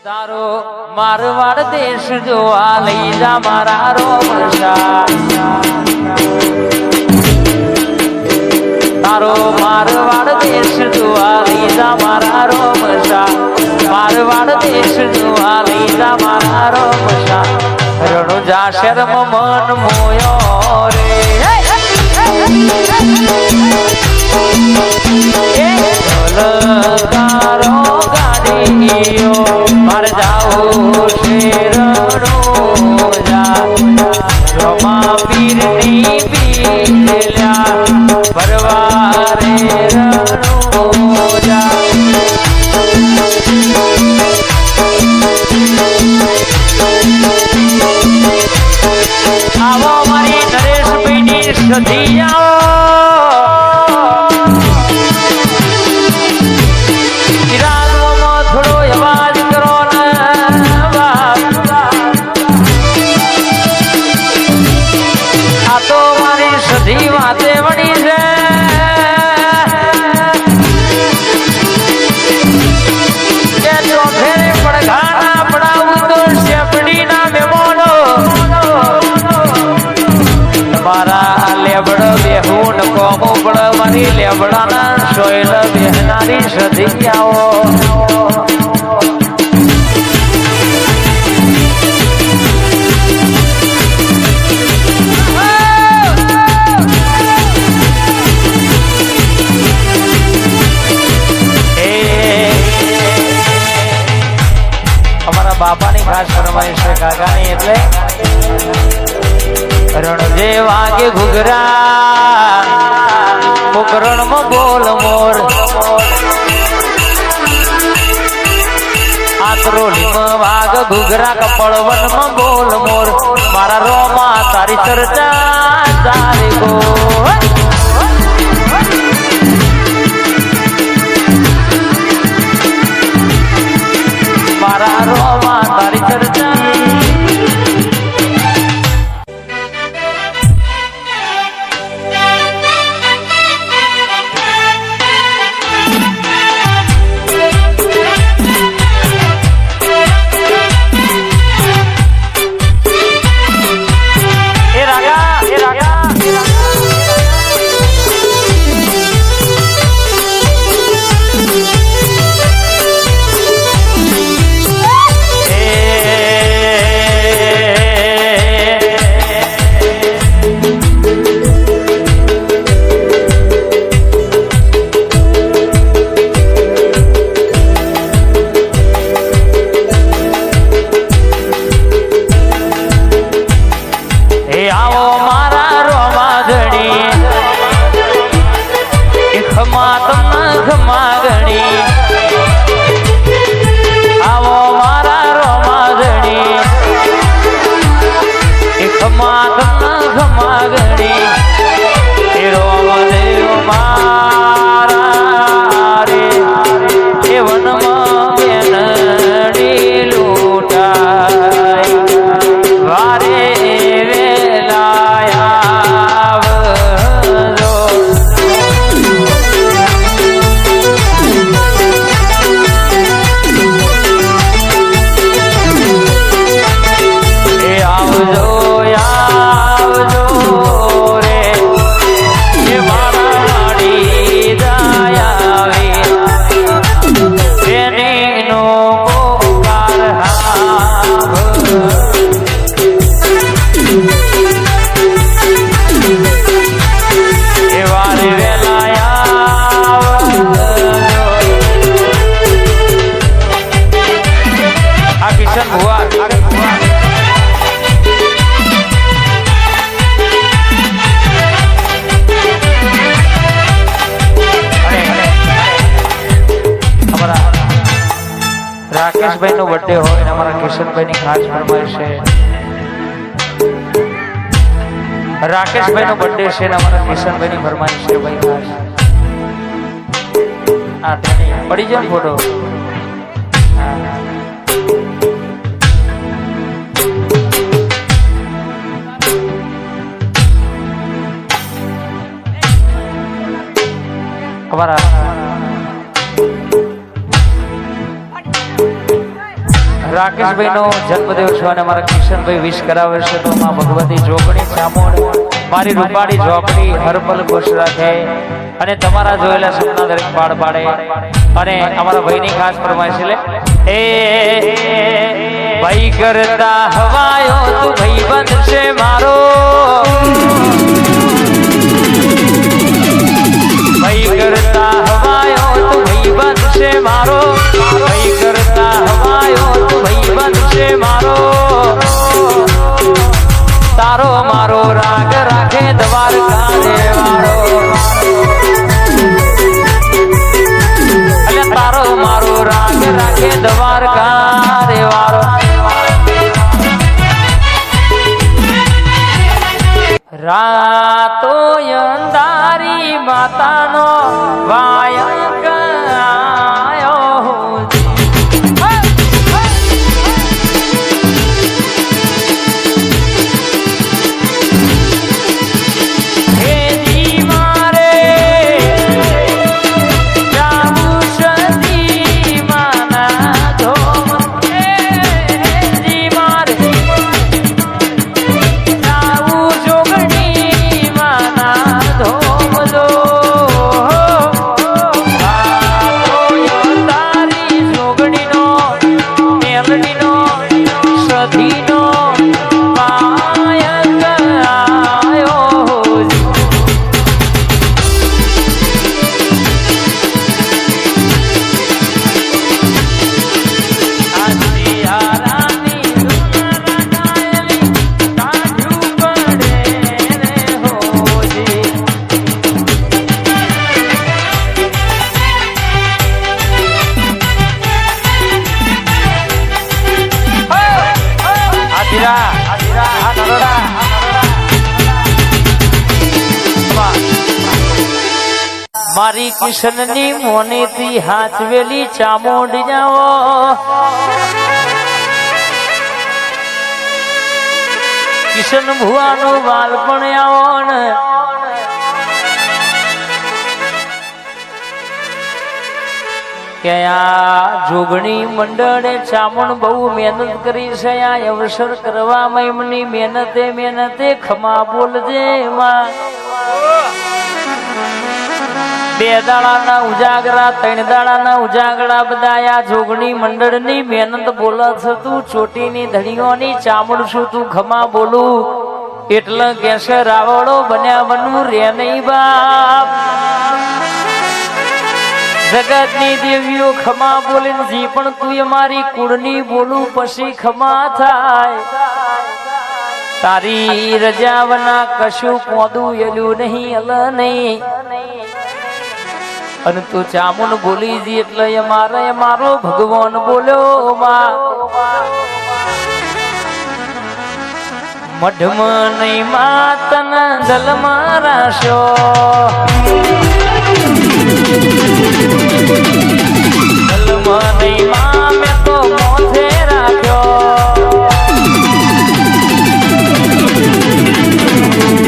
તારો મારવાડ દેશ જોવા લઈ જા મારા રોમશા તારો મારવાડ દેશ જોવા લઈ જા મારા રોમશા મારવાડ દેશ જોવા લઈ જા મારા રોમશા રણુજા શર્મ મન મોયો રે તારો ગાડીઓ માર જાઓ શેરણુજા રમા પીરની પીલ્યા પરવારે રણુજા આવો મારી નરેશભાઈની સધી આવો વાતે વળી છે કે જો ફેરે પડઘાના પડાવું તો શેપડીના મેમોનો મારા લેબડ બેહું કોમો પડ મારી લેબડાના સોયલ બેહનારી સધી આવો બાપાની ખાસ ફરમાઈશ છે કાકાની એટલે રણજે વાગે ઘુઘરા મુકરણમાં બોલ મોર આતરોલીમાં વાગ ઘુઘરા કપળવનમાં બોલ મોર મારા રોમા તારી ચર્ચા તારી ગો મારા રોમા તારી ચર્ચા રાકેશભાઈ નો બર્થડે હોય અને અમારા કિશનભાઈ ની ખાસ ફરમાઈશ છે રાકેશભાઈ નો બર્થડે છે અને અમારા કિશનભાઈ ની ફરમાઈશ છે ભાઈ ખાસ આ પડી જાય ફોટો અમારા રાકેશભાઈ નો જન્મદિવસ છે અને મારા કિશનભાઈ વિશ કરાવે છે તો માં ભગવતી જોગણી ચામોડ મારી રૂપાળી ઝોપડી હરપલ ખુશ રાખે અને તમારા જોયેલા સપના દરેક પાડ પાડે અને અમારા ભાઈની ખાસ ફરમાઈશ લે એ ભાઈ કરતા હવાયો તું ભાઈ બનશે મારો ભાઈ કરતા હવાયો તું ભાઈ બનશે મારો ભાઈ કરતા હવાયો તું ભાઈ બનશે મારો તારો મારો રાગ રાખે દ્વારકા દેવાળો એટલે તારો મારો રાગ રાખે દ્વારકા દેવાળો રાતો અંધારી માતાનો વાયક આયો હે જી મારે જાવું સતી માના ધોમ જી મારે જાવું જોગણી માના ધોમ દો તારી જોગણીનો મેલડીનો સધીનો પાયક આયો આજની આરાની દુનિયા ગાયેલી કાઢ્યું પડે રે હોજી મારી કિશનની મોનેથી હાથવેલી ચામોડ જાઓ કિશન ભુવાનું બાળપણ આવો ને કે આ જોગણી મંડળે ચામણ બહુ મહેનત કરી છે આ અવસર કરવામાં એમની મહેનતે ખમા બોલજે માં બે દાડાના ઉજાગરા ત્રણ દાડાના ઉજાગરા બધા આ જોગણી મંડળની મહેનત બોલે છે તું ચોટીની ધડીઓની ચામડ છું તું ખમા બોલું એટલે કેસે રાવળો બન્યા બનવું રે નહીં બાપ જગતની દેવીઓ ખમા બોલીને જી પણ તું અમારી કુળની બોલું પછી ખમા થાય તારી રજાવના કશું પોદું એલું નહીં અલ નહીં અને તું ચામુન બોલી જી એટલે મારો ભગવાન બોલ્યો માં મઢમાં નહીં માતન દલમાં રાશો દલમાં નહીં માં મેં તો મોથે રાખ્યો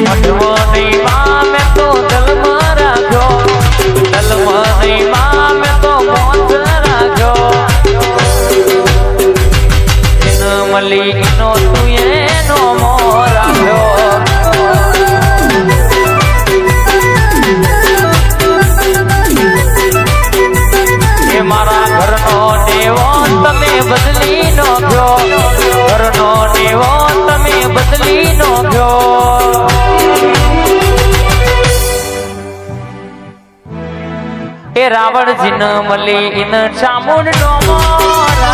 મઢમાં નહીં માં મેં તો દલમાં રાખ્યો દલમાં નહીં માં મેં તો મોથ રાખ્યો એનો મળી એનો તું એનો મો રાખ્યો મારા ઘરનો દેવો તમે બદલી નાખ્યો ઘરનો દેવો તમે બદલી નાખ્યો એ રાવણ જીન મળી ઇન ચામુંડ નો મોર